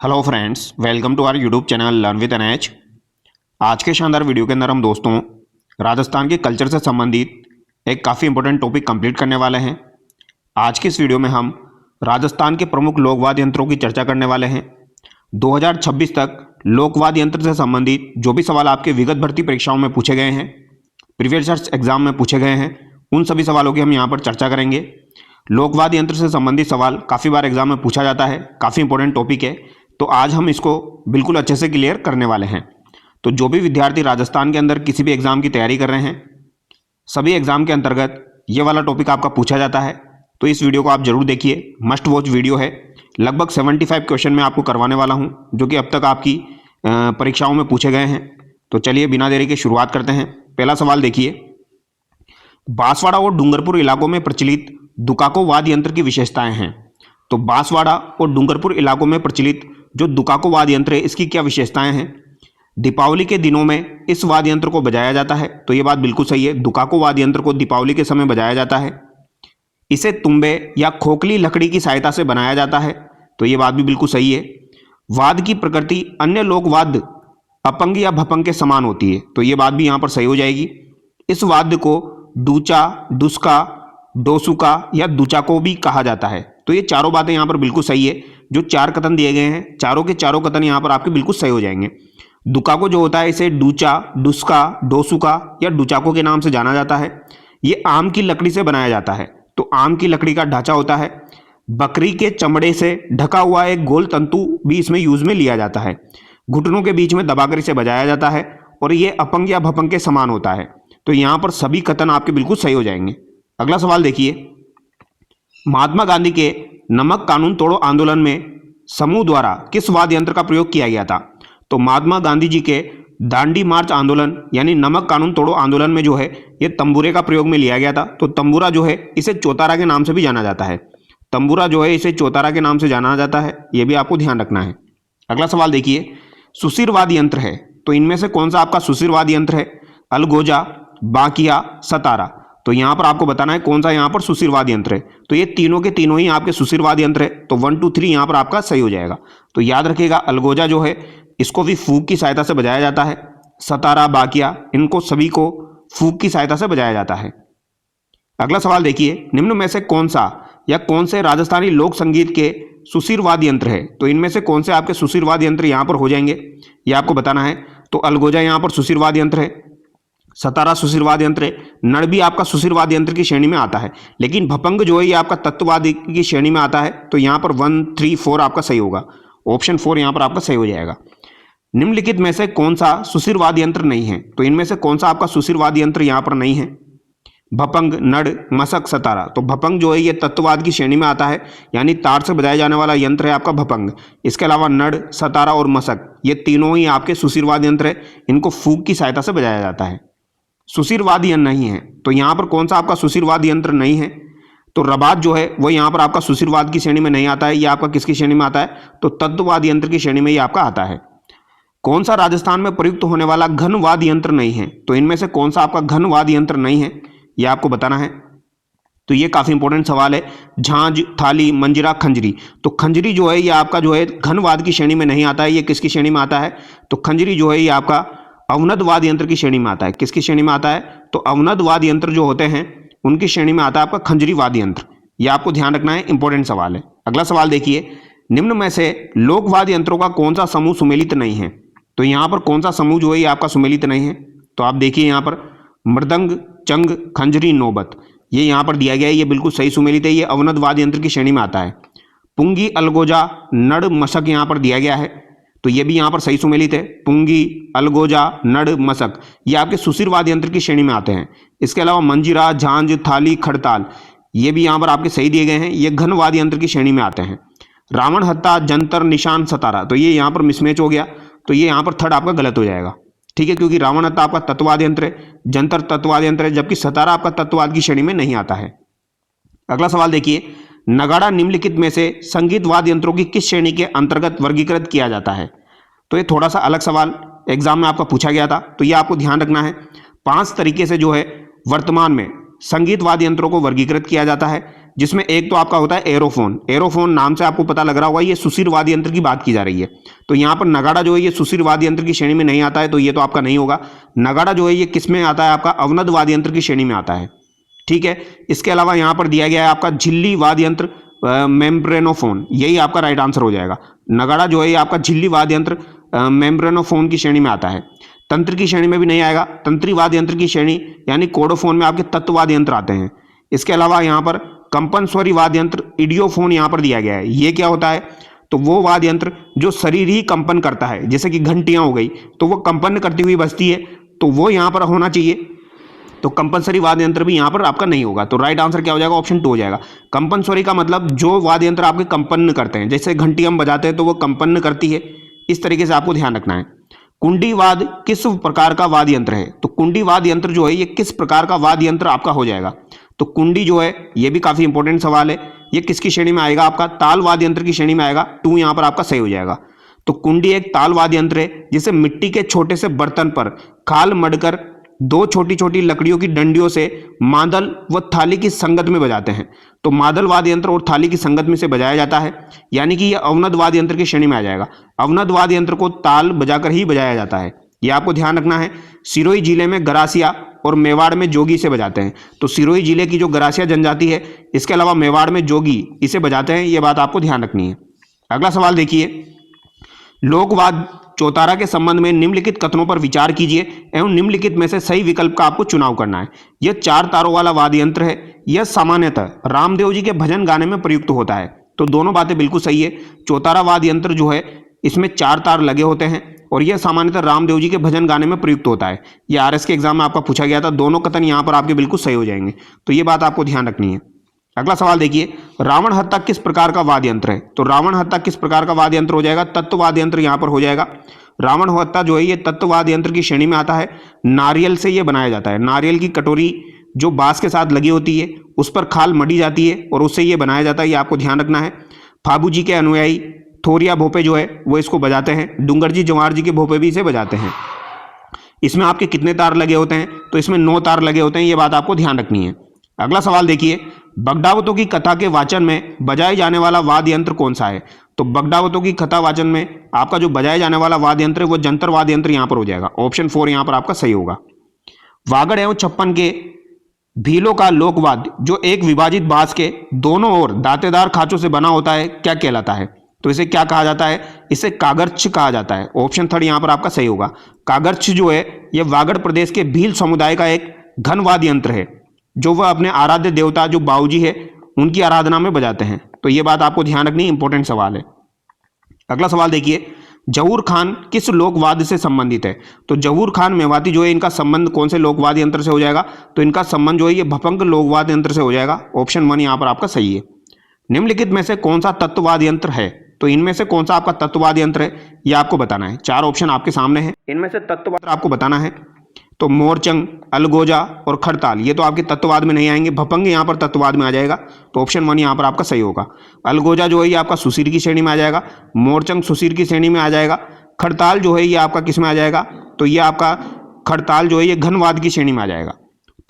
Hello friends, welcome to our YouTube channel learn with NH. आज के शानदार video के अंदर हम दोस्तों राजस्थान के कल्चर से संबंधित एक काफ़ी इंपॉर्टेंट टॉपिक कंप्लीट करने वाले हैं। आज की इस वीडियो में हम राजस्थान के प्रमुख लोकवाद्य यंत्रों की चर्चा करने वाले हैं। 2026 तक लोकवाद्य यंत्र से संबंधित जो भी सवाल आपके विगत भर्ती परीक्षाओं में पूछे गए हैं, प्रीवियस एग्जाम में पूछे गए हैं, उन सभी सवालों की हम यहाँ पर चर्चा करेंगे। लोकवाद्य यंत्र से संबंधित सवाल काफ़ी बार एग्जाम में पूछा जाता है, काफ़ी इंपॉर्टेंट टॉपिक है, तो आज हम इसको बिल्कुल अच्छे से क्लियर करने वाले हैं। तो जो भी विद्यार्थी राजस्थान के अंदर किसी भी एग्जाम की तैयारी कर रहे हैं, सभी एग्जाम के अंतर्गत ये वाला टॉपिक आपका पूछा जाता है, तो इस वीडियो को आप जरूर देखिए। मस्ट वॉच वीडियो है। लगभग 75 क्वेश्चन मैं आपको करवाने वाला हूं, जो कि अब तक आपकी परीक्षाओं में पूछे गए हैं। तो चलिए बिना देरी के शुरुआत करते हैं। पहला सवाल देखिए, बांसवाड़ा और डूंगरपुर इलाकों में प्रचलित दुकाको वाद्य यंत्र की विशेषताएं हैं। तो बांसवाड़ा और डूंगरपुर इलाकों में प्रचलित जो दुकाको वाद्य यंत्र है, इसकी क्या विशेषताएं हैं। दीपावली के दिनों में इस वाद्य यंत्र को बजाया जाता है, तो ये बात बिल्कुल सही है। दुकाको वाद्य यंत्र को दीपावली के समय बजाया जाता है। इसे तुम्बे या खोखली लकड़ी की सहायता से बनाया जाता है, तो ये बात भी बिल्कुल सही है। वाद्य की प्रकृति अन्य लोक वाद्य अपंग या भपंग के समान होती है, तो ये बात भी यहाँ पर सही हो जाएगी। इस वाद्य को डूचा, डुस्का, डोसुका या दुचाको भी कहा जाता है, तो ये चारों बातें यहाँ पर बिल्कुल सही है। जो चार कथन दिए गए हैं, चारों के चारों कथन यहाँ पर आपके बिल्कुल सही हो जाएंगे। दुकाको जो होता है, इसे डूचा, डुस्का, डोसुका या डुचाको के नाम से जाना जाता है। ये आम की लकड़ी से बनाया जाता है, तो आम की लकड़ी का ढांचा होता है। बकरी के चमड़े से ढका हुआ एक गोल तंतु भी इसमें यूज में लिया जाता है। घुटनों के बीच में दबाकर इसे बजाया जाता है और ये अपंग या भपंग के समान होता है। तो यहाँ पर सभी कथन आपके बिल्कुल सही हो जाएंगे। अगला सवाल देखिए, महात्मा गांधी के नमक कानून तोड़ो आंदोलन में समूह द्वारा किस वाद्य यंत्र का प्रयोग किया गया था। तो महात्मा गांधी जी के दांडी मार्च आंदोलन यानी नमक कानून तोड़ो आंदोलन में जो है ये तंबूरे का प्रयोग में लिया गया था। तो तंबूरा जो है इसे चौतारा के नाम से भी जाना जाता है। तंबूरा जो है इसे चौतारा के नाम से जाना जाता है, ये भी आपको ध्यान रखना है। अगला सवाल देखिए, सुशिर वाद्य यंत्र है, तो इनमें से कौन सा आपका सुशिर वाद्य यंत्र है। अलगोजा, बाकिया, सतारा। तो यहाँ पर आपको बताना है कौन सा यहाँ पर सुशिर वाद्य यंत्र है। तो ये तीनों के तीनों ही आपके सुशिर वाद्य यंत्र है, तो 1 2 3 यहाँ पर आपका सही हो जाएगा। तो याद रखिएगा, अलगोजा जो है इसको भी फूक की सहायता से बजाया जाता है। सतारा, बाकिया, इनको सभी को फूक की सहायता से बजाया जाता है। अगला सवाल देखिए, निम्न में से कौन सा या कौन से राजस्थानी लोक संगीत के सुशिर वाद्य यंत्र है। तो इनमें से कौन से आपके सुशिर वाद्य यंत्र यहाँ पर हो जाएंगे, ये आपको बताना है। तो अलगोजा यहाँ पर सुशिर वाद्य यंत्र है, सतारा सुशिर वाद्य यंत्र है, नड़ भी आपका सुशिर वाद्य यंत्र की श्रेणी में आता है, लेकिन भपंग जो है ये आपका तत्ववाद्य की श्रेणी में आता है। तो यहाँ पर 1 3 4 आपका सही होगा। ऑप्शन 4 यहाँ पर आपका सही हो जाएगा। निम्नलिखित में से कौन सा सुशिर वाद्य यंत्र नहीं है। तो इनमें से कौन सा आपका सुशिर वाद्य यंत्र यहाँ पर नहीं है। भपंग, नड़, मसक, सतारा। तो भपंग जो है ये तत्ववाद की श्रेणी में आता है, यानी तार से बजाया जाने वाला यंत्र है आपका भपंग। इसके अलावा नड़, सतारा और मसक ये तीनों ही आपके सुशिर वाद्य यंत्र है, इनको फूक की सहायता से बजाया जाता है। सुशिर वाद्य यंत्र नहीं है, तो यहाँ पर कौन सा आपका सुशिर वाद्य यंत्र नहीं है। तो रबात जो है वो यहाँ पर आपका सुशिर वाद्य की श्रेणी में नहीं आता है, ये आपका किसकी श्रेणी में आता है, तो तत्ववाद्य यंत्र की श्रेणी में ये आपका आता है। कौन सा राजस्थान में प्रयुक्त होने वाला घन वाद्य यंत्र नहीं है। तो इनमें से कौन सा आपका घन वाद्य यंत्र नहीं है, ये आपको बताना है। तो ये काफी इंपॉर्टेंट सवाल है। झांझ, थाली, मंजिरा, खंजरी। तो खंजरी जो है ये आपका जो है घन वाद्य की श्रेणी में नहीं आता है, ये किसकी श्रेणी में आता है, तो खंजरी जो है ये आपका अवनद वाद्य यंत्र की श्रेणी में आता है। किसकी श्रेणी में आता है, तो अवनद वाद्य यंत्र जो होते हैं उनकी श्रेणी में आता है आपका खंजरी वाद्य यंत्र। ये आपको ध्यान रखना है, इंपॉर्टेंट सवाल है। अगला सवाल देखिए, निम्न में से लोक वाद्य यंत्रों का कौन सा समूह सुमेलित नहीं है। तो यहाँ पर कौन सा समूह जो है ये आपका सुमेलित नहीं है। तो आप देखिए यहाँ पर मृदंग, चंग, खंजरी, नौबत, ये यहाँ पर दिया गया है, ये बिल्कुल सही सुमेलित है, ये अवनद वाद्य यंत्र की श्रेणी में आता है। पुंगी, अलगोजा, नड़, मशक यहाँ पर दिया गया है, तो ये भी यहाँ पर सही सुमेलित है। पुंगी, अलगोजा, नड़, मशक ये आपके सुशिर वाद्य यंत्र की श्रेणी में आते हैं। इसके अलावा मंजिरा, झांझ, थाली, खड़ताल ये भी यहाँ पर आपके सही दिए गए हैं, ये घन वाद्य यंत्र की श्रेणी में आते हैं। रावण हत्ता, जंतर, निशान, सतारा, तो ये यहाँ पर मिसमैच हो गया, तो ये यहाँ पर थर्ड आपका गलत हो जाएगा। ठीक है, क्योंकि रावण हत्ता आपका तत्ववाद्य यंत्र है, जंतर तत्ववाद्य यंत्र है, जबकि सतारा आपका तत्ववाद की श्रेणी में नहीं आता है। अगला सवाल देखिए, नगाड़ा निम्नलिखित में से संगीत वाद्य यंत्रों की किस श्रेणी के अंतर्गत वर्गीकृत किया जाता है। तो ये थोड़ा सा अलग सवाल एग्जाम में आपका पूछा गया था, तो ये आपको ध्यान रखना है। 5 तरीके से जो है वर्तमान में संगीत वाद्य यंत्रों को वर्गीकृत किया जाता है। जिसमें एक तो आपका होता है एरोफोन। एरोफोन नाम से आपको पता लग रहा होगा ये सुशीर वाद्य यंत्र की बात की जा रही है। तो यहाँ पर नगाड़ा जो है ये सुशीर वाद्य यंत्र की श्रेणी में नहीं आता है, तो ये तो आपका नहीं होगा। नगाड़ा जो है ये किस में आता है, आपका अवनद वाद्य यंत्र की श्रेणी में आता है। ठीक है, इसके अलावा यहाँ पर दिया गया है आपका झिल्ली वाद्य यंत्र, मेम्ब्रेनोफोन, यही आपका राइट आंसर हो जाएगा। नगाड़ा जो है ये आपका झिल्ली वाद्य यंत्र मेम्ब्रेनोफोन की श्रेणी में आता है। तंत्र की श्रेणी में भी नहीं आएगा, तंत्री वाद्य यंत्र की श्रेणी यानी कोडोफोन में आपके तत्ववाद्य यंत्र आते हैं। इसके अलावा यहाँ पर कंपन स्वरी वाद्य यंत्र इडियोफोन यहाँ पर दिया गया है। ये क्या होता है, तो वो वाद्य यंत्र जो शरीर ही कंपन करता है, जैसे कि घंटियां हो गई तो वो कंपन करती हुई बजती है, तो वो यहाँ पर होना चाहिए। तो कंपनसरी वाद्य यंत्र भी यहाँ पर आपका नहीं होगा। तो राइट आंसर क्या हो जाएगा, ऑप्शन 2 हो जाएगा। कंपनस्वरी का मतलब जो वाद्य यंत्र आपके कंपन करते हैं, जैसे घंटी हम बजाते हैं तो वो कंपन करती है, इस तरीके से आपको ध्यान रखना है। कुंडी वाद्य किस प्रकार का वाद्य यंत्र है, तो कुंडी वाद्य यंत्र जो है ये किस प्रकार का वाद्य यंत्र आपका हो जाएगा। तो कुंडी जो है ये भी काफी इंपॉर्टेंट सवाल है, ये किसकी श्रेणी में आएगा, आपका ताल वाद्य यंत्र की श्रेणी में आएगा। 2 यहाँ पर आपका सही हो जाएगा। तो कुंडी एक ताल वाद्य यंत्र है जिसे मिट्टी के छोटे से बर्तन पर खाल मढ़कर 2 छोटी छोटी लकड़ियों की डंडियों से मादल व थाली की संगत में बजाते हैं। तो मादल वाद्य यंत्र और थाली की संगत में से बजाया जाता है, यानी कि यह अवनद वाद्य यंत्र की श्रेणी में आ जाएगा। अवनद वाद्य यंत्र को ताल बजाकर ही बजाया जाता है, यह आपको ध्यान रखना है। सिरोही जिले में गरासिया और मेवाड़ में जोगी से बजाते हैं। तो सिरोही जिले की जो गरासिया जनजाति है, इसके अलावा मेवाड़ में जोगी इसे बजाते हैं, यह बात आपको ध्यान रखनी है। अगला सवाल देखिए, लोकवाद चौतारा के संबंध में निम्नलिखित कथनों पर विचार कीजिए एवं निम्नलिखित में से सही विकल्प का आपको चुनाव करना है। यह 4 तारों वाला वाद्य यंत्र है, यह सामान्यतः रामदेव जी के भजन गाने में प्रयुक्त होता है। तो दोनों बातें बिल्कुल सही है। चौतारा वाद्य यंत्र जो है इसमें 4 तार लगे होते हैं और यह सामान्यतः रामदेव जी के भजन गाने में प्रयुक्त होता है। यह आरएस के एग्जाम में आपका पूछा गया था। दोनों कथन यहाँ पर आपके बिल्कुल सही हो जाएंगे, तो ये बात आपको ध्यान रखनी है। अगला सवाल देखिए, रावण हत्ता किस प्रकार का वाद्य यंत्र है। तो रावण हत्ता किस प्रकार का वाद्य यंत्र हो जाएगा, तत्ववाद्य यंत्र यहाँ पर हो जाएगा। रावण हत्ता जो है ये तत्ववाद्य यंत्र की श्रेणी में आता है। नारियल से ये बनाया जाता है। नारियल की कटोरी जो बांस के साथ लगी होती है उस पर खाल मढ़ी जाती है और उससे ये बनाया जाता है, ये आपको ध्यान रखना है। फाबू जी के अनुयायी थोरिया भोपे जो है वो इसको बजाते हैं। डूंगर जी जवार जी के भोपे भी इसे बजाते हैं। इसमें आपके कितने तार लगे होते हैं, तो इसमें 9 तार लगे होते हैं, ये बात आपको ध्यान रखनी है। अगला सवाल देखिए, बगडावतों की कथा के वाचन में बजाए जाने वाला वाद्य यंत्र कौन सा है। तो बगडावतों की कथा वाचन में आपका जो बजाए जाने वाला वाद्य यंत्र है वो जंतर वाद्य यंत्र यहाँ पर हो जाएगा। ऑप्शन 4 यहाँ पर आपका सही होगा। वागड़ एवं छप्पन के भीलों का लोकवाद्य जो एक विभाजित बांस के दोनों ओर दांतेदार खांचों से बना होता है क्या कहलाता है। तो इसे क्या कहा जाता है, इसे कागर्छ कहा जाता है। ऑप्शन 3 यहाँ पर आपका सही होगा। कागर्छ जो है यह वागड़ प्रदेश के भील समुदाय का एक घन वाद्य यंत्र है जो वह अपने आराध्य देवता जो बाऊजी है उनकी आराधना में बजाते हैं। तो यह बात आपको ध्यान रखनी, इंपॉर्टेंट सवाल है। अगला सवाल देखिए, जहूर खान किस लोकवाद्य से संबंधित है। तो जहूर खान मेवाती जो है इनका संबंध कौन से लोकवाद्य यंत्र से हो जाएगा, तो इनका संबंध जो है ये भपंग लोकवाद्य यंत्र से हो जाएगा। ऑप्शन 1 यहाँ पर आपका सही है। निम्नलिखित में से कौन सा तत्ववाद्य यंत्र है, तो इनमें से कौन सा आपका तत्ववाद्य यंत्र है यह आपको बताना है। 4 ऑप्शन आपके सामने हैं, इनमें से तत्ववाद्य आपको बताना है। तो मोरचंग, अलगोजा और खड़ताल ये तो आपके तत्ववाद में नहीं आएंगे। भपंग यहाँ पर तत्ववाद में आ जाएगा, तो ऑप्शन 1 यहाँ पर आपका सही होगा। अलगोजा जो है ये आपका सुसीर की श्रेणी में आ जाएगा। मोरचंग सुसीर की श्रेणी में आ जाएगा। खड़ताल जो है ये आपका किस में आ जाएगा, तो ये आपका खड़ताल जो है ये घनवाद की श्रेणी में आ जाएगा।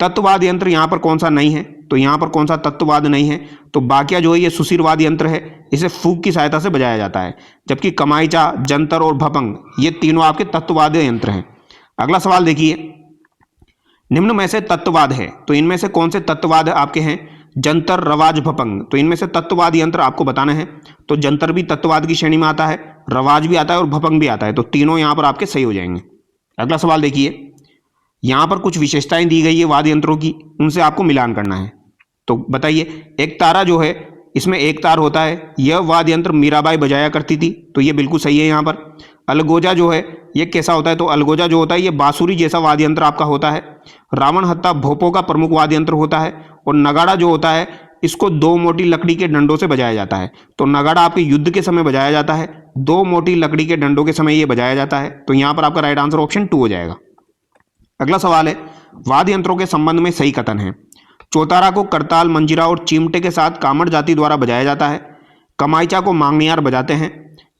तत्ववाद यंत्र यहाँ पर कौन सा नहीं है, तो यहाँ पर कौन सा तत्ववाद नहीं है, तो बाकिया जो है ये सुसीरवाद यंत्र है, इसे फूक की सहायता से बजाया जाता है। जबकि कमाईचा, जंतर और भपंग ये तीनों आपके तत्ववाद यंत्र हैं। अगला सवाल देखिए, निम्न में से तत्ववाद है, तो इनमें से कौन से तत्ववाद आपके हैं। जंतर, रवाज, भपंग, तो इनमें से तत्ववाद यंत्र आपको बताना है। तो जंतर भी तत्ववाद की श्रेणी में आता है, रवाज भी आता है और भपंग भी आता है, तो तीनों यहाँ पर आपके सही हो जाएंगे। अगला सवाल देखिए, यहाँ पर कुछ विशेषताएं दी गई है वाद्य यंत्रों की, उनसे आपको मिलान करना है। तो बताइए, एक तारा जो है इसमें एक तार होता है, यह वाद्य यंत्र मीराबाई बजाया करती थी, तो ये बिल्कुल सही है। यहाँ पर अलगोजा जो है ये कैसा होता है, तो अलगोजा जो होता है ये बांसुरी जैसा वाद्य यंत्र आपका होता है। रावण हत्ता भोपों का प्रमुख वाद्य यंत्र होता है। और नगाड़ा जो होता है इसको 2 मोटी लकड़ी के डंडों से बजाया जाता है। तो नगाड़ा आपके युद्ध के समय बजाया जाता है, 2 मोटी लकड़ी के डंडों के समय ये बजाया जाता है। तो यहाँ पर आपका राइट आंसर ऑप्शन 2 हो जाएगा। अगला सवाल है, वाद्य यंत्रों के संबंध में सही कथन है। चौतारा को करताल, मंजीरा और चिमटे के साथ कामड़ जाति द्वारा बजाया जाता है। कमाईचा को मांगनियार बजाते हैं।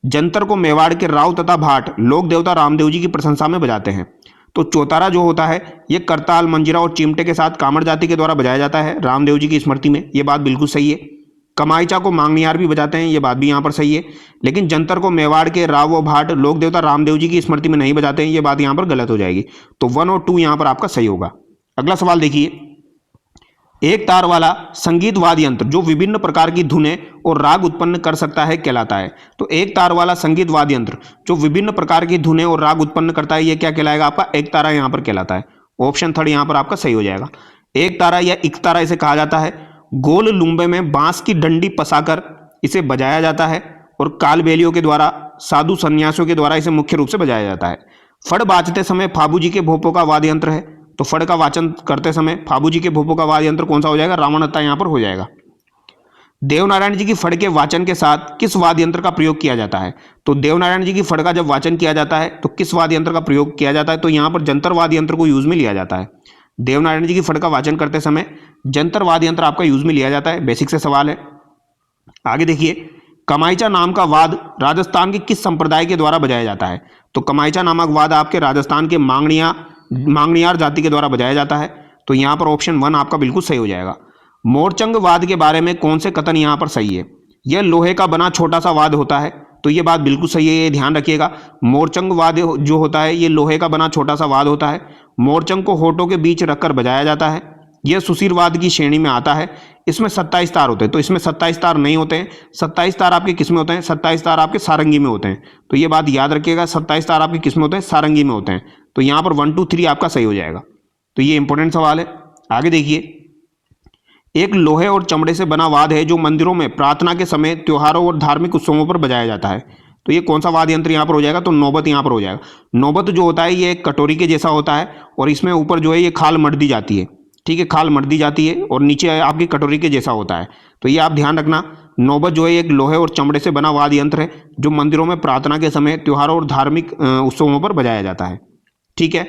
जंतर को मेवाड़ के राव तथा भाट लोक देवता रामदेव जी की प्रशंसा में बजाते हैं। तो चौतारा जो होता है ये करताल, मंजीरा और चिमटे के साथ कामड़ जाति के द्वारा बजाया जाता है रामदेव जी की स्मृति में। ये बात बिल्कुल सही है। कमाईचा को मांगनियार भी बजाते हैं, ये बात भी यहाँ पर सही है। लेकिन जंतर को मेवाड़ के राव व भाट लोक देवता रामदेव जी की स्मृति में नहीं बजाते हैं, ये बात यहाँ पर गलत हो जाएगी। तो 1 और 2 यहाँ पर आपका सही होगा। अगला सवाल देखिए, एक तार वाला संगीत वाद्य यंत्र जो विभिन्न प्रकार की धुनें और राग उत्पन्न कर सकता है कहलाता है। तो एक तार वाला संगीत वाद्य यंत्र जो विभिन्न प्रकार की धुनें और राग उत्पन्न करता है, ये क्या कहलाएगा? आपका एक तारा यहाँ पर कहलाता है। ऑप्शन 3 यहाँ पर आपका सही हो जाएगा। एक तारा या इक तारा इसे कहा जाता है। गोल लुम्बे में बांस की डंडी पसाकर इसे बजाया जाता है और कालबेलियों के द्वारा, साधु सन्यासियों के द्वारा इसे मुख्य रूप से बजाया जाता है। फड़ बाजते समय फाबू जी के भोपों का वाद्य यंत्र है। तो फड़ का वाचन करते समय फाबू जी के भोपों का वाद्य यंत्र कौन सा हो जाएगा? रावणहत्ता यहाँ पर हो जाएगा। देवनारायण जी की फड़ के वाचन के साथ किस वाद्य यंत्र का प्रयोग किया जाता है? तो देवनारायण जी की फड़ का जब वाचन किया जाता है तो किस वाद्य यंत्र का प्रयोग किया जाता है? तो यहाँ पर जंतर वाद्य यंत्र को यूज में लिया जाता है। देवनारायण जी की फड़ का वाचन करते समय जंतर वाद्य यंत्र आपका यूज में लिया जाता है। बेसिक से सवाल है। आगे देखिए, कमाईचा नाम का वाद राजस्थान के किस संप्रदाय के द्वारा बजाया जाता है? तो कमाईचा नामक वाद आपके राजस्थान के मांगनियार जाति के द्वारा बजाया जाता है। तो यहाँ पर ऑप्शन 1 आपका बिल्कुल सही हो जाएगा। मोरचंग वाद के बारे में कौन से कथन यहाँ पर सही है? यह लोहे का बना छोटा सा वाद होता है। तो ये बात बिल्कुल सही है, ये ध्यान रखिएगा। मोरचंग वाद जो होता है ये लोहे का बना छोटा सा वाद होता है। मोरचंग को होठों के बीच रखकर बजाया जाता है। यह सुशीरवाद की श्रेणी में आता है। इसमें 27 तार होते हैं। तो इसमें 27 तार नहीं होते हैं। 27 तार आपके किस में होते हैं? 27 तार आपके सारंगी में होते हैं। तो ये बात याद रखिएगा, 27 तार आपके किस में होते हैं? सारंगी में होते हैं। तो यहाँ पर 1 2 3 आपका सही हो जाएगा। तो ये इंपॉर्टेंट सवाल है। आगे देखिए, एक लोहे और चमड़े से बना वाद है जो मंदिरों में प्रार्थना के समय, त्योहारों और धार्मिक उत्सवों पर बजाया जाता है। तो ये कौन सा वाद्य यंत्र यहाँ पर हो जाएगा? तो नौबत यहाँ पर हो जाएगा। नौबत जो होता है ये एक कटोरी के जैसा होता है और इसमें ऊपर जो है ये खाल मढ़ दी जाती है। ठीक है, खाल मढ़ दी जाती है और नीचे आपकी कटोरी के जैसा होता है। तो ये आप ध्यान रखना। नौबत जो है एक लोहे और चमड़े से बना वाद्य यंत्र है जो मंदिरों में प्रार्थना के समय, त्योहारों और धार्मिक उत्सवों पर बजाया जाता है। ठीक है,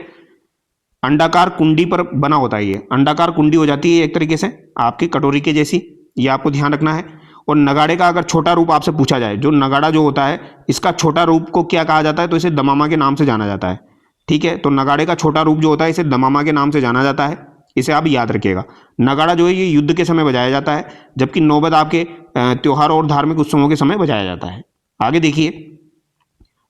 अंडाकार कुंडी पर बना होता है। ये अंडाकार कुंडी हो जाती है एक तरीके से आपकी कटोरी के जैसी, ये आपको ध्यान रखना है। और नगाड़े का अगर छोटा रूप आपसे पूछा जाए, जो नगाड़ा जो होता है इसका छोटा रूप को क्या कहा जाता है? तो इसे दमामा के नाम से जाना जाता है। ठीक है, तो नगाड़े का छोटा रूप जो होता है इसे दमामा के नाम से जाना जाता है। इसे आप याद रखिएगा। नगाड़ा जो है ये युद्ध के समय बजाया जाता है, जबकि नौबत आपके त्योहारों और धार्मिक उत्सवों के समय बजाया जाता है। आगे देखिए,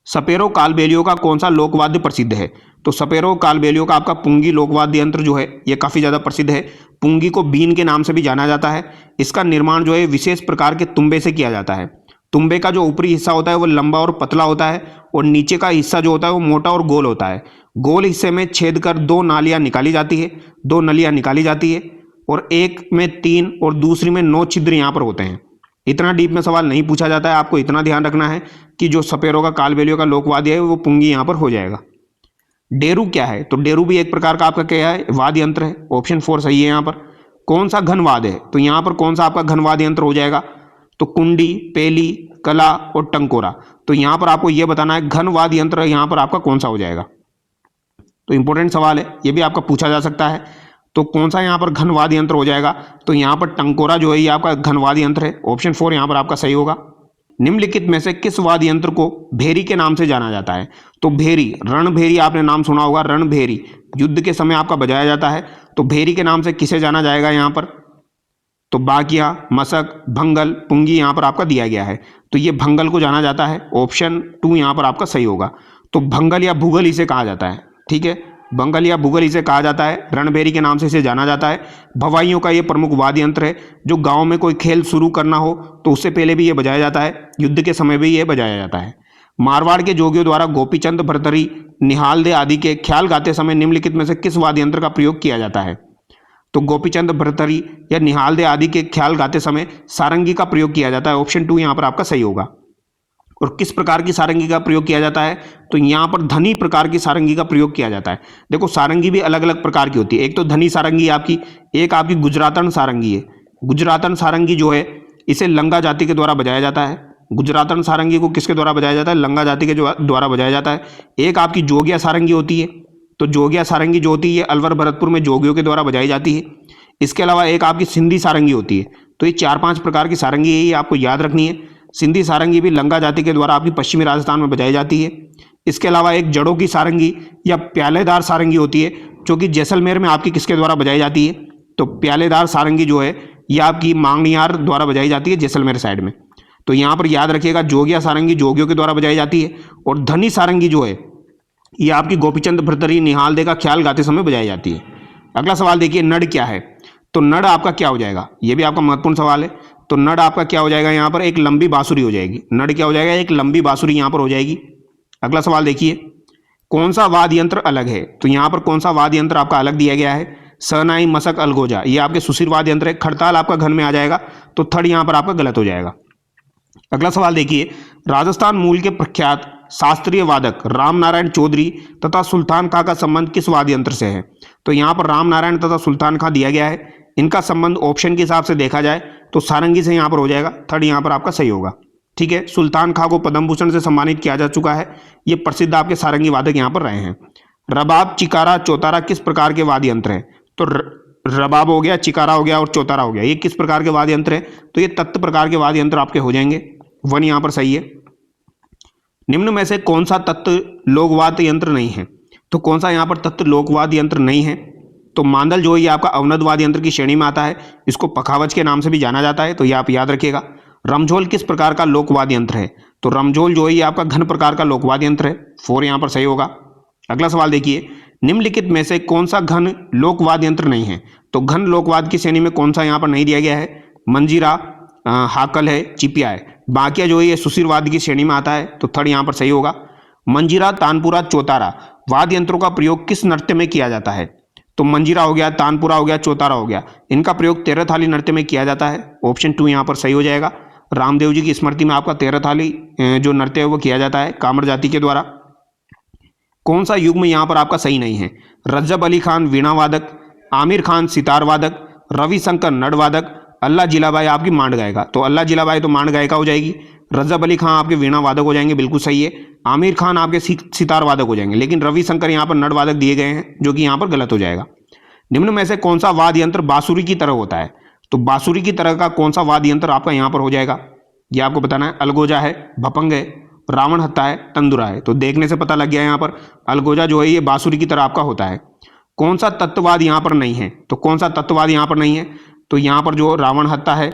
सपेरो कालबेलियों का कौन सा लोकवाद्य प्रसिद्ध है? तो सपेरो कालबेलियों का आपका पुंगी लोकवाद्य यंत्र जो है ये काफ़ी ज़्यादा प्रसिद्ध है। पुंगी को बीन के नाम से भी जाना जाता है। इसका निर्माण जो है विशेष प्रकार के तुम्बे से किया जाता है। तुम्बे का जो ऊपरी हिस्सा होता है वो लंबा और पतला होता है और नीचे का हिस्सा जो होता है वो मोटा और गोल होता है। गोल हिस्से में छेद कर 2 नालियाँ निकाली जाती है, 2 नलियाँ निकाली जाती है और एक में 3 और दूसरी में 9 छिद्र यहाँ पर होते हैं। इतना डीप में सवाल नहीं पूछा जाता है। आपको इतना ध्यान रखना है कि जो सपेरो का कालबेलियों का लोकवाद्य है वो पुंगी यहाँ पर हो जाएगा। डेरू क्या है? तो डेरू भी एक प्रकार का आपका क्या है? वाद्य यंत्र है। ऑप्शन 4 सही है। यहाँ पर कौन सा घन वाद्य है? तो यहाँ पर कौन सा आपका घन वाद्य यंत्र हो जाएगा? तो कुंडी, पेली, कला और टंकोरा। तो यहाँ पर आपको यह बताना है घन वाद्य यंत्र यहाँ पर आपका कौन सा हो जाएगा। तो इंपॉर्टेंट सवाल है, ये भी आपका पूछा जा सकता है। तो कौन सा यहाँ पर घन वाद्य यंत्र हो जाएगा? तो यहाँ पर टंकोरा जो है ये आपका घन वाद्य यंत्र है। ऑप्शन 4 यहाँ पर आपका सही होगा। निम्नलिखित में से किस वाद्य यंत्र को भेरी के नाम से जाना जाता है? तो भेरी, रणभेरी आपने नाम सुना होगा। रणभेरी युद्ध के समय आपका बजाया जाता है। तो भेरी के नाम से किसे जाना जाएगा यहाँ पर? तो बाकिया, मसक, भंगल, पुंगी यहाँ पर आपका दिया गया है। तो ये भंगल को जाना जाता है। ऑप्शन 2 यहाँ पर आपका सही होगा। तो भंगल या भूगल इसे कहा जाता है। ठीक है, भंगल या भूगल इसे कहा जाता है। रणभेरी के नाम से इसे जाना जाता है। भवाइयों का ये प्रमुख वाद्य यंत्र है। जो गांव में कोई खेल शुरू करना हो तो उससे पहले भी ये बजाया जाता है, युद्ध के समय भी ये बजाया जाता है। मारवाड़ के जोगियों द्वारा गोपीचंद भर्तरी, निहाल दे आदि के ख्याल गाते समय निम्नलिखित में से किस वाद्य यंत्र का प्रयोग किया जाता है? तो गोपीचंद भर्तरी या निहाल दे आदि के ख्याल गाते समय सारंगी का प्रयोग किया जाता है। ऑप्शन 2 यहाँ पर आपका सही होगा। और किस प्रकार की सारंगी का प्रयोग किया जाता है? तो यहाँ पर धनी प्रकार की सारंगी का प्रयोग किया जाता है। देखो सारंगी भी अलग अलग प्रकार की होती है। एक तो धनी सारंगी आपकी, एक आपकी गुजरातन सारंगी है। गुजरातन सारंगी जो है इसे लंगा जाति के द्वारा बजाया जाता है। गुजरातन सारंगी को किसके द्वारा बजाया जाता है? लंगा जाति के द्वारा बजाया जाता है। एक आपकी जोगिया सारंगी होती है। तो जोगिया सारंगी जो होती है अलवर भरतपुर में जोगियों के द्वारा बजाई जाती है। इसके अलावा एक आपकी सिंधी सारंगी होती है। तो ये 4-5 प्रकार की सारंगी है, ये आपको याद रखनी है। सिंधी सारंगी भी लंगा जाति के द्वारा आपकी पश्चिमी राजस्थान में बजाई जाती है। इसके अलावा एक जड़ों की सारंगी या प्यालेदार सारंगी होती है, जो कि जैसलमेर में आपकी किसके द्वारा बजाई जाती है? तो प्यालेदार सारंगी जो है ये आपकी मांगनियार द्वारा बजाई जाती है जैसलमेर साइड में। तो यहाँ पर याद रखिएगा, जोगिया सारंगी जोगियों के द्वारा बजाई जाती है, और धनी सारंगी जो है ये आपकी गोपीचंद भर्तरी निहाल दे का ख्याल गाते समय बजाई जाती है। अगला सवाल देखिए, नड क्या है? तो नड आपका क्या हो जाएगा? ये भी आपका महत्वपूर्ण सवाल है। तो नड आपका क्या हो जाएगा? यहाँ पर एक लंबी बांसुरी हो जाएगी। नड क्या हो जाएगा? एक लंबी बांसुरी यहाँ पर हो जाएगी। अगला सवाल देखिए, कौन सा वाद्य यंत्र अलग है? तो यहाँ पर कौन सा वाद्य यंत्र आपका अलग दिया गया है? सहनाई, मसक, अलगोजा, ये आपके सुशीर वाद्य यंत्र है। खड़ताल आपका घन में आ जाएगा, तो थर्ड यहाँ पर आपका गलत हो जाएगा। अगला सवाल देखिए, राजस्थान मूल के प्रख्यात शास्त्रीय वादक राम नारायण चौधरी तथा सुल्तान खां का संबंध किस वाद्य यंत्र से है? तो यहाँ पर राम नारायण तथा सुल्तान खां दिया गया है। इनका संबंध ऑप्शन के हिसाब से देखा जाए तो सारंगी से यहाँ पर हो जाएगा। थर्ड यहाँ पर आपका सही होगा। ठीक है, सुल्तान खां को पद्म भूषण से सम्मानित किया जा चुका है। ये प्रसिद्ध आपके सारंगी वादक यहाँ पर रहे हैं। रबाब, चिकारा, चौतारा किस प्रकार के वाद्य यंत्र है? तो रबाब हो गया, चिकारा हो गया और चौतारा हो गया, ये किस प्रकार के वाद्य यंत्र है? तो ये तत्त प्रकार के वाद्य यंत्र आपके हो जाएंगे। वन यहाँ पर सही है। निम्न में से कौन सा तत्त लोकवाद्य यंत्र नहीं है? तो कौन सा यहाँ पर तत्त लोकवाद्य यंत्र नहीं है? तो मांदल जो है ये आपका अवनद वाद्य यंत्र की श्रेणी में आता है। इसको पखावज के नाम से भी जाना जाता है, तो ये आप याद रखिएगा। रमझोल किस प्रकार का लोकवाद्य यंत्र है? तो रमझोल जो है ये आपका घन प्रकार का लोकवाद्य यंत्र है। 4 यहाँ पर सही होगा। अगला सवाल देखिए, निम्नलिखित में से कौन सा घन लोकवाद्य यंत्र नहीं है? तो घन लोकवाद्य की श्रेणी में कौन सा यहाँ पर नहीं दिया गया है? मंजीरा, हाकल है, चिपिया है। बाकिया जो है ये सुशीर वाद्य की श्रेणी में आता है, तो थर्ड यहाँ पर सही होगा। मंजीरा, तानपुरा, चौतारा वाद्य यंत्रों का प्रयोग किस नृत्य में किया जाता है? तो मंजीरा हो गया, तानपुरा हो गया, चौतारा हो गया, इनका प्रयोग तेरहथाली नृत्य में किया जाता है। ऑप्शन 2 यहाँ पर सही हो जाएगा। रामदेव जी की स्मृति में आपका तेरहथाली जो नृत्य है वो किया जाता है कामर जाति के द्वारा। कौन सा युग्म यहाँ पर आपका सही नहीं है? रज्जब अली खान वीणा वादक, आमिर खान सितार वादक, रविशंकर नड वादक, अल्लाह जिलाबाई आपकी मांड गायिका। तो अल्लाह जिलाबाई तो मांड गायिका हो जाएगी। रज्जब अली खान आपके वीणा वादक हो जाएंगे, बिल्कुल सही है। आमिर खान आपके सितार वादक हो जाएंगे, लेकिन रविशंकर यहाँ पर नड वादक दिए गए हैं, जो कि यहाँ पर गलत हो जाएगा। निम्न में से कौन सा वाद्य यंत्र बांसुरी की तरह होता है? तो बांसुरी की तरह का कौन सा वाद्य यंत्र आपका यहाँ पर हो जाएगा? ये आपको बताना है। अलगोजा है, भपंग है, रावण हत्ता है, तंदुरा है। तो देखने से पता लग गया यहाँ पर अलगोजा जो है ये बांसुरी की तरह आपका होता है। कौन सा तत्ववाद यहाँ पर नहीं है? तो कौन सा तत्ववाद यहाँ पर नहीं है? तो यहाँ पर जो रावण हत्ता है,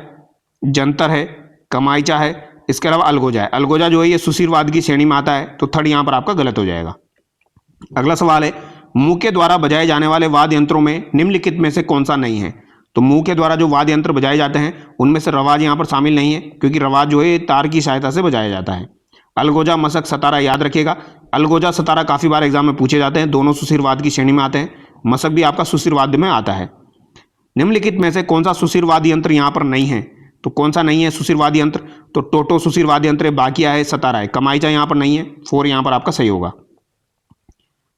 जंतर है, कमाईचा है, इसके अलावा अलगोजा है। अलगोजा जो है ये सुशीरवाद की श्रेणी में आता है, तो थर्ड यहाँ पर आपका गलत हो जाएगा। अगला सवाल है, मुंह के द्वारा बजाए जाने वाले वाद्य यंत्रों में निम्नलिखित में से कौन सा नहीं है? तो मुंह के द्वारा जो वाद्य यंत्र बजाए जाते हैं उनमें से रवाज यहाँ पर शामिल नहीं है, क्योंकि रवाज जो है तार की सहायता से बजाया जाता है। अलगोजा, मसक, सतारा याद रखिएगा। अलगोजा, सतारा काफी बार एग्जाम में पूछे जाते हैं, दोनों सुशीरवाद की श्रेणी में आते हैं। मसक भी आपका सुशीरवाद में आता है। निम्नलिखित में से कौन सा सुशीरवादी यंत्र यहाँ पर नहीं है? तो कौन सा नहीं है सुशीरवादी यंत्र? तो टोटो सुशीरवादी यंत्र, बाकिया है, सतारा है, कमाईचा यहाँ पर नहीं है। 4 यहाँ पर आपका सही होगा।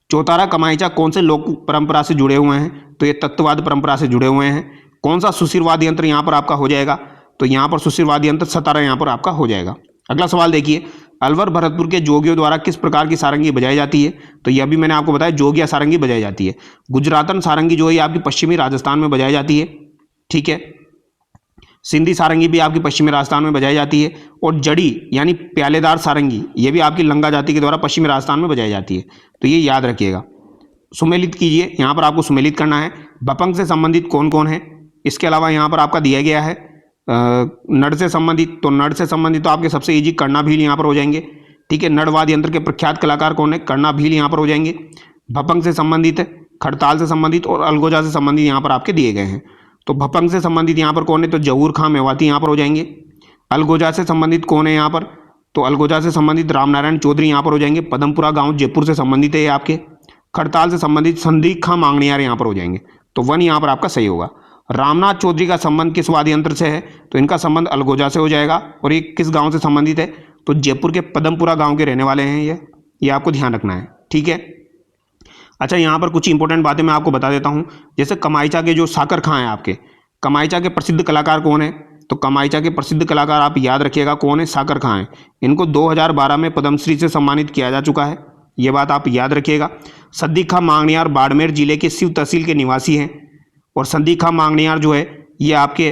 चौतारा, कमाईचा कौन से लोक परंपरा से जुड़े हुए हैं? तो ये तत्ववाद परंपरा से जुड़े हुए हैं। कौन सा सुशीरवादी यंत्र यहाँ पर आपका हो जाएगा? तो यहाँ पर सुशीरवादी यंत्र सतारा यहाँ पर आपका हो जाएगा। अगला सवाल देखिए, अलवर भरतपुर के जोगियों द्वारा किस प्रकार की सारंगी बजाई जाती है? तो यह भी मैंने आपको बताया, जोगिया सारंगी बजाई जाती है। गुजरातन सारंगी जो है आपकी पश्चिमी राजस्थान में बजाई जाती है, ठीक है। सिंधी सारंगी भी आपकी पश्चिमी राजस्थान में बजाई जाती है, और जड़ी यानी प्यालेदार सारंगी ये भी आपकी लंगा जाति के द्वारा पश्चिमी राजस्थान में बजाई जाती है, तो ये याद रखिएगा। सुमेलित कीजिए, यहाँ पर आपको सुमेलित करना है। भपंग से संबंधित कौन कौन है? इसके अलावा यहाँ पर आपका दिया गया है नड से संबंधित, तो नड से संबंधित तो आपके सबसे इजी कर्णा भील यहाँ पर हो जाएंगे, ठीक है। नडवाद यंत्र के प्रख्यात कलाकार कौन है? कर्णा भील यहाँ पर हो जाएंगे। भपंग से संबंधित है, खड़ताल से संबंधित और अलगोजा से संबंधित यहाँ पर आपके दिए गए हैं। तो भपंग से संबंधित यहाँ पर कौन है? तो जहूर खां मेवाती यहाँ पर हो जाएंगे। अलगोजा से संबंधित कौन है यहाँ पर? तो अलगोजा से संबंधित रामनारायण चौधरी यहाँ पर हो जाएंगे। पदमपुरा गाँव जयपुर से संबंधित है ये आपके। खड़ताल से संबंधित संदीप खां मांगनियार यहाँ पर हो जाएंगे, तो 1 यहाँ पर आपका सही होगा। रामनाथ चौधरी का संबंध किस वाद्य यंत्र से है? तो इनका संबंध अलगोजा से हो जाएगा। और ये किस गांव से संबंधित है? तो जयपुर के पदमपुरा गांव के रहने वाले हैं ये आपको ध्यान रखना है, ठीक है। अच्छा, यहाँ पर कुछ इंपॉर्टेंट बातें मैं आपको बता देता हूँ। जैसे कमाईचा के जो साकर खां हैं आपके, कमाईचा के प्रसिद्ध कलाकार कौन है? तो कमाईचा के प्रसिद्ध कलाकार आप याद रखिएगा कौन है? साकर खां हैं। इनको 2012 में पद्मश्री से सम्मानित किया जा चुका है, ये बात आप याद रखिएगा। सद्दी खां मांगनियार बाड़मेर जिले के शिव तहसील के निवासी हैं, और संदीप खां मांगनियार जो है ये आपके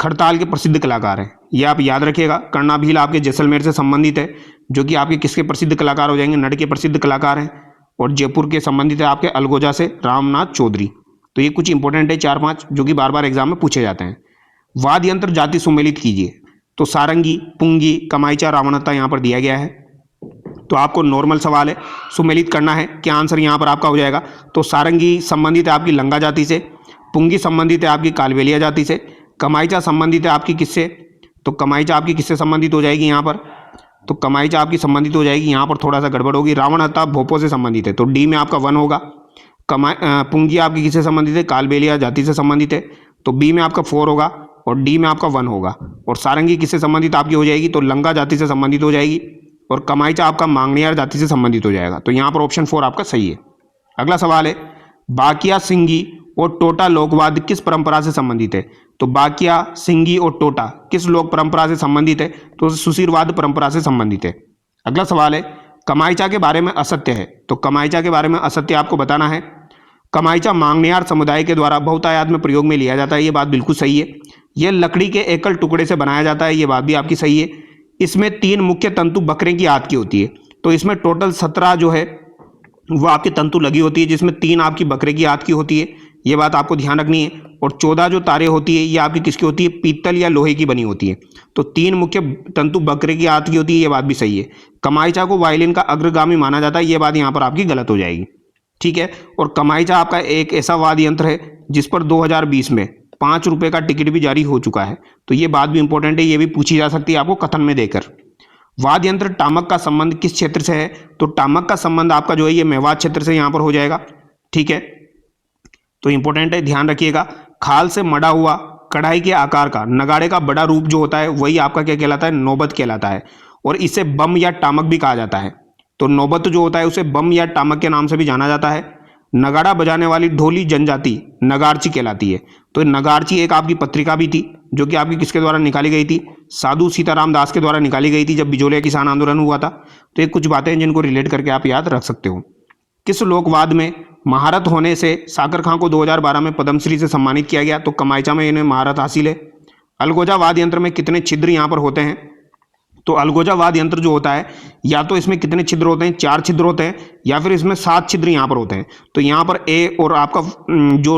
खड़ताल के प्रसिद्ध कलाकार हैं, ये आप याद रखिएगा। कर्णाभील आपके जैसलमेर से संबंधित है, जो कि आपके किसके प्रसिद्ध कलाकार हो जाएंगे, नट के प्रसिद्ध कलाकार हैं। और जयपुर के संबंधित है आपके अलगोजा से रामनाथ चौधरी। तो ये कुछ इंपॉर्टेंट है 4-5 जो कि बार बार एग्जाम में पूछे जाते हैं। वाद्य यंत्र जाति सुमेलित कीजिए। तो सारंगी, पुंगी, कमाईचा, रावणहत्ता यहाँ पर दिया गया है। तो आपको नॉर्मल सवाल है, सुमेलित करना है, क्या आंसर यहाँ पर आपका हो जाएगा। तो सारंगी संबंधित है आपकी लंगा जाति से, पुंगी संबंधित है आपकी कालबेलिया जाति से, कमाईचा संबंधित है आपकी किससे, तो कमाईचा आपकी किससे संबंधित हो जाएगी यहाँ पर, तो कमाईचा आपकी संबंधित हो जाएगी, यहाँ पर थोड़ा सा गड़बड़ होगी। रावणहत्ता भोपो से संबंधित है, तो डी में आपका 1 होगा। पुंगी आपकी किससे संबंधित है, कालबेलिया जाति से संबंधित है, तो बी में आपका 4 होगा और डी में आपका 1 होगा। और सारंगी किससे संबंधित आपकी हो जाएगी, तो लंगा जाति से संबंधित हो जाएगी। और कमाईचा आपका मांगनियार जाति से संबंधित हो जाएगा। तो यहाँ पर ऑप्शन 4 आपका सही है। अगला सवाल है, बाकिया, सिंगी और टोटा लोकवाद किस परंपरा से संबंधित है। तो बाकिया, सिंगी और टोटा किस लोक परंपरा से संबंधित है, तो सुशीरवाद परंपरा से संबंधित है। अगला सवाल है, कमाईचा के बारे में असत्य है। तो कमाईचा के बारे में असत्य आपको बताना है। कमाईचा मांगनियार समुदाय के द्वारा बहुतायत में प्रयोग में लिया जाता है, ये बात बिल्कुल सही है। यह लकड़ी के एकल टुकड़े से बनाया जाता है, ये बात भी आपकी सही है। इसमें 3 मुख्य तंतु बकरे की आंत की होती है। तो इसमें टोटल 17 जो है वो आपकी तंतु लगी होती है, जिसमें 3 आपकी बकरे की आंत की होती है, ये बात आपको ध्यान रखनी है। और 14 जो तारे होती है ये आपकी किसकी होती है, पीतल या लोहे की बनी होती है। तो 3 मुख्य तंतु बकरे की आंत की होती है, ये बात भी सही है। कमाईचा को वायलिन का अग्रगामी माना जाता है, ये बात यहाँ पर आपकी गलत हो जाएगी, ठीक है। और कमाईचा आपका एक ऐसा वाद्य यंत्र है जिस पर 2020 में 5 रुपये का टिकट भी जारी हो चुका है। तो ये बात भी इंपॉर्टेंट है, ये भी पूछी जा सकती है आपको कथन में देकर। वाद्य यंत्र टामक का संबंध किस क्षेत्र से है। तो टामक का संबंध आपका जो है ये मेवात क्षेत्र से यहाँ पर हो जाएगा, ठीक है। तो इंपॉर्टेंट है, ध्यान रखिएगा। खाल से मड़ा हुआ कढ़ाई के आकार का नगाड़े का बड़ा रूप जो होता है वही आपका क्या कहलाता है, नौबत कहलाता है। और इसे बम या टामक भी कहा जाता है। तो नौबत जो होता है उसे बम या टामक के नाम से भी जाना जाता है। नगाड़ा बजाने वाली ढोली जनजाति नगारची कहलाती है। तो नगारची एक आपकी पत्रिका भी थी जो कि आपकी किसके द्वारा निकाली गई थी, साधु सीताराम दास के द्वारा निकाली गई थी जब बिजोलिया किसान आंदोलन हुआ था। तो ये कुछ बातें हैं जिनको रिलेट करके आप याद रख सकते हो। किस लोकवाद में महारत होने से साकर खां को 2012 में पद्मश्री से सम्मानित किया गया। तो कमाईचा में इन्हें महारत हासिल है। अलगोजा वाद्य यंत्र में कितने छिद्र यहाँ पर होते हैं। तो अलगोजा वाद्य यंत्र जो होता है या तो इसमें कितने छिद्र होते हैं, 4 छिद्र होते हैं, या फिर इसमें 7 छिद्र यहाँ पर होते हैं। तो यहाँ पर ए और आपका जो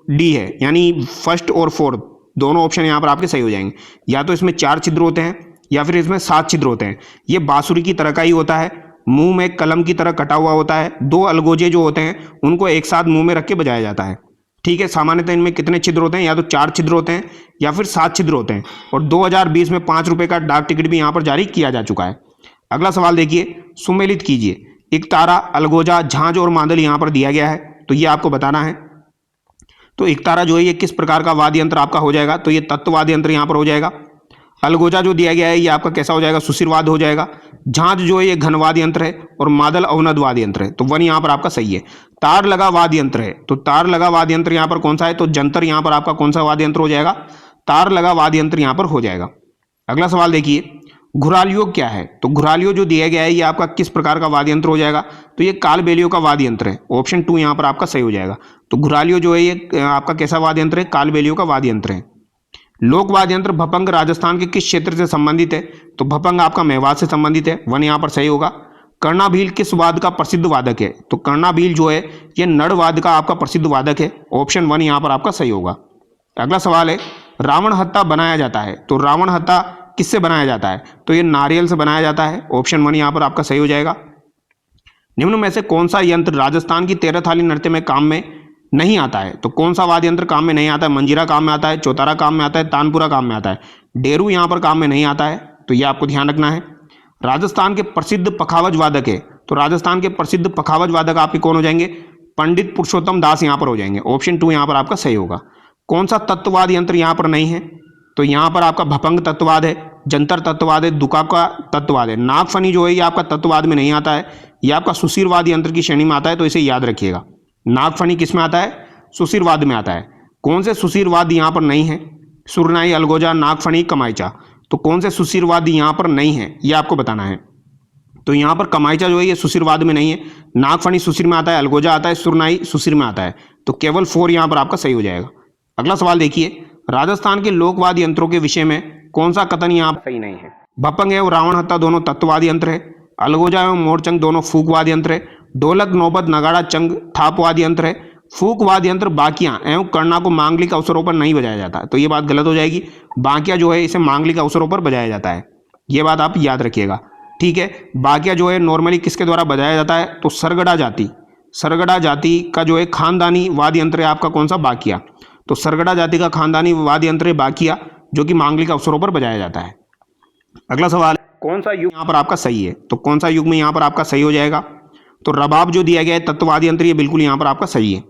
डी है यानी फर्स्ट और फोर्थ दोनों ऑप्शन यहाँ पर आपके सही हो जाएंगे। या तो इसमें 4 छिद्र होते हैं या फिर इसमें 7 छिद्र होते हैं। ये बांसुरी की तरह का ही होता है, मुंह में कलम की तरह कटा हुआ होता है। 2 अलगोजे जो होते हैं उनको एक साथ मुंह में रख के बजाया जाता है, ठीक है। सामान्यतः इनमें कितने छिद्र होते हैं, या तो 4 छिद्र होते हैं या फिर 7 छिद्र होते हैं। और 2020 में 5 रुपये का डाक टिकट भी यहाँ पर जारी किया जा चुका है। अगला सवाल देखिए, सुमेलित कीजिए। इकतारा, अलगोजा, झांझ और मांदल यहाँ पर दिया गया है, तो ये आपको बताना है। तो इकतारा जो है ये किस प्रकार का वाद्य यंत्र आपका हो जाएगा, तो ये तत्ववाद्य यंत्र यहाँ पर हो जाएगा। अलगोजा जो दिया गया है ये आपका कैसा हो जाएगा, सुशीरवाद हो जाएगा। झांझ जो है ये घनवाद्य यंत्र है और मादल अवनद वाद्य यंत्र है, तो 1 यहाँ पर आपका सही है। तार लगा वाद्य यंत्र है, तो तार लगा वाद्य यंत्र यहाँ पर कौन सा है, तो जंतर यहाँ पर आपका कौन सा वाद्य यंत्र हो जाएगा, तार लगा वाद्य यंत्र यहाँ पर हो जाएगा। अगला सवाल देखिए, घुरालियो क्या है। तो घुरालियो जो दिया गया है ये आपका किस प्रकार का वाद्य यंत्र हो जाएगा, तो ये कालबेलियो का वाद्य यंत्र है। ऑप्शन 2 यहाँ पर आपका सही हो जाएगा। तो घुरालियो जो है ये आपका कैसा वाद्य यंत्र है, कालबेलियो का वाद्य यंत्र है। लोकवाद्य यंत्र भपंग राजस्थान के किस क्षेत्र से संबंधित है, तो भपंग आपका मेवात से संबंधित है, 1 यहाँ पर सही होगा। कर्णाभील किस वाद्य का प्रसिद्ध वादक है, तो कर्णाभील जो है ये नड़वाद्य का आपका प्रसिद्ध वादक है। ऑप्शन 1 यहाँ पर आपका सही होगा। अगला सवाल है, रावण हत्ता बनाया जाता है, तो रावण हत्ता किससे बनाया जाता है, तो ये नारियल से बनाया जाता है। ऑप्शन 1 यहाँ पर आपका सही हो जाएगा। निम्न में से कौन सा यंत्र राजस्थान की 13 थाली नृत्य में काम में नहीं आता है, तो कौन सा वाद्य यंत्र काम में नहीं आता है, मंजीरा काम में आता है, चौतारा काम में आता है, तानपुरा काम में आता है, डेरू यहाँ पर काम में नहीं आता है, तो ये आपको ध्यान रखना है। राजस्थान के प्रसिद्ध पखावज वादक है, तो राजस्थान के प्रसिद्ध पखावज वादक आपके कौन हो जाएंगे, पंडित पुरुषोत्तम दास यहाँ पर हो जाएंगे। ऑप्शन 2 यहाँ पर आपका सही होगा। कौन सा तत्ववाद यंत्र यहाँ पर नहीं है, तो यहाँ पर आपका भपंग तत्ववाद है, जंतर तत्ववाद है, दुका का तत्ववाद है। नागफनी जो है ये आपका तत्ववाद में नहीं आता है, ये आपका सुशीरवाद यंत्र की श्रेणी में आता है, तो इसे याद रखिएगा। नागफनी किस में आता है, सुशीरवाद में आता है। कौन से सुशीरवाद यहाँ पर नहीं है, सुरनाई, अलगोजा, नागफनी, कमाईचा, तो कौन से सुशीरवाद यहाँ पर नहीं है ये आपको बताना है। तो यहाँ पर कमाईचा जो है ये सुशीरवाद में नहीं है, नागफनी सुशीर में आता है, अलगोजा आता है, सुरनाई सुशीर में आता है, तो केवल 4 यहाँ पर आपका सही हो जाएगा। अगला सवाल देखिए, राजस्थान के लोकवाद यंत्रों के विषय में कौन सा कथन यहाँ सही नहीं है? भपंग एवं रावण हत्ता दोनों तत्ववाद यंत्र है। अलगोजा एवं मोरचंग दोनों फूकवाद यंत्र है। ढोलक नौबत नगाड़ा चंग थापवाद यंत्र है। फूकवाद यंत्र बाकियां एवं करना को मांगलिक अवसरों पर नहीं बजाया जाता है। तो ये बात गलत हो जाएगी। बाकिया जो है इसे मांगलिक अवसरों पर बजाया जाता है, ये बात आप याद रखिएगा। ठीक है, बाकिया जो है नॉर्मली किसके द्वारा बजाया जाता है? तो सरगड़ा जाति का जो है खानदानी वाद्य यंत्र है आपका कौन सा? बाकिया। तो सरगड़ा जाति का खानदानी वाद्य यंत्र है बाकिया, जो कि मांगलिक अवसरों पर बजाया जाता है। अगला सवाल, कौन सा युग यहाँ पर आपका सही है? तो कौन सा युग में यहाँ पर आपका सही हो जाएगा? तो रबाब जो दिया गया है तत्ववाद यंत्र, ये बिल्कुल यहाँ पर आपका सही है।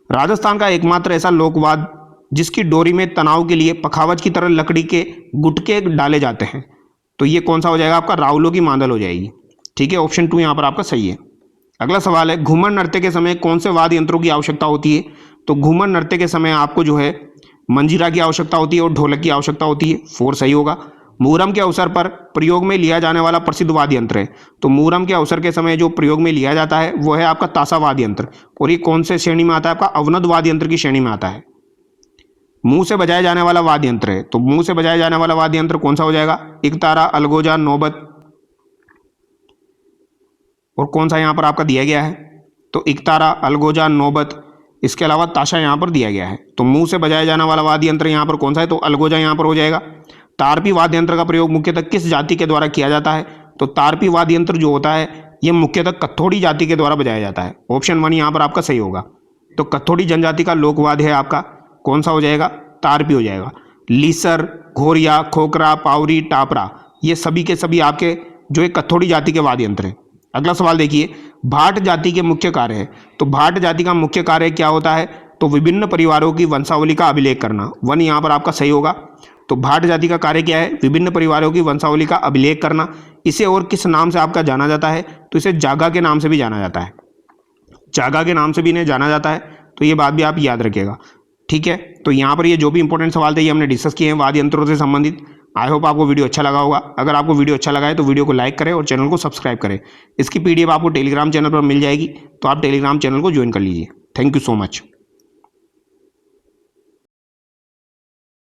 राजस्थान का एकमात्र ऐसा लोकवाद जिसकी डोरी में तनाव के लिए पखावज की तरह लकड़ी के गुटके डाले जाते हैं, तो ये कौन सा हो जाएगा आपका? रावलों की मांदल हो जाएगी। ठीक है, ऑप्शन 2 यहाँ पर आपका सही है। अगला सवाल है, घूमर नृत्य के समय कौन से वाद्य यंत्रों की आवश्यकता होती है? तो घूमर नृत्य के समय आपको जो है मंजीरा की आवश्यकता होती है और ढोलक की आवश्यकता होती है। 4 सही होगा। मुहर्रम के अवसर पर प्रयोग में लिया जाने वाला प्रसिद्ध वाद्य यंत्र है। तो मुहर्रम के अवसर के समय जो प्रयोग में लिया जाता है वो है आपका ताशा वाद्य यंत्र, और ये कौन से श्रेणी में आता है? आपका अवनद वाद्य यंत्र की श्रेणी में आता है। मुंह से बजाया जाने वाला वाद्य यंत्र है। तो मुंह से बजाया जाने वाला वाद्य यंत्र कौन सा हो जाएगा? इकतारा, अलगोजा, नौबत, और कौन सा यहाँ पर आपका दिया गया है? तो इकतारा, अलगोजा, नौबत, इसके अलावा ताशा यहाँ पर दिया गया है। तो मुंह से बजाया जाने वाला वाद्य यंत्र यहाँ पर कौन सा है? तो अलगोजा यहाँ पर हो जाएगा। तारपी वाद्य यंत्र का प्रयोग मुख्यतः किस जाति के द्वारा किया जाता है? तो तारपी वाद्य यंत्र जो होता है ये मुख्यतः कत्थोड़ी जाति के द्वारा बजाया जाता है। ऑप्शन 1 यहाँ पर आपका सही होगा। तो कत्थोड़ी जनजाति का लोकवाद है आपका कौन सा हो जाएगा? तारपी हो जाएगा। लीसर, घोरिया, खोखरा, पावरी, टापरा, ये सभी के सभी आपके जो है कत्थोड़ी जाति के वाद्य यंत्र हैं। अगला सवाल देखिए, भाट जाति के मुख्य कार्य है। तो भाट जाति का मुख्य कार्य क्या होता है? तो विभिन्न परिवारों की वंशावली का अभिलेख करना। 1 यहाँ पर आपका सही होगा। तो भाट जाति का कार्य क्या है? विभिन्न परिवारों की वंशावली का अभिलेख करना। इसे और किस नाम से आपका जाना जाता है? तो इसे जागा के नाम से भी जाना जाता है। जागा के नाम से भी इन्हें जाना जाता है। तो ये बात भी आप याद रखिएगा। ठीक है, तो यहाँ पर ये जो भी इंपॉर्टेंट सवाल थे ये हमने डिस्कस किए हैं वाद्य यंत्रों से संबंधित। आई होप आपको वीडियो अच्छा लगा होगा। अगर आपको वीडियो अच्छा लगा है तो वीडियो को लाइक करें और चैनल को सब्सक्राइब करें। इसकी PDF आपको टेलीग्राम चैनल पर मिल जाएगी, तो आप टेलीग्राम चैनल को ज्वाइन कर लीजिए। Thank you so much.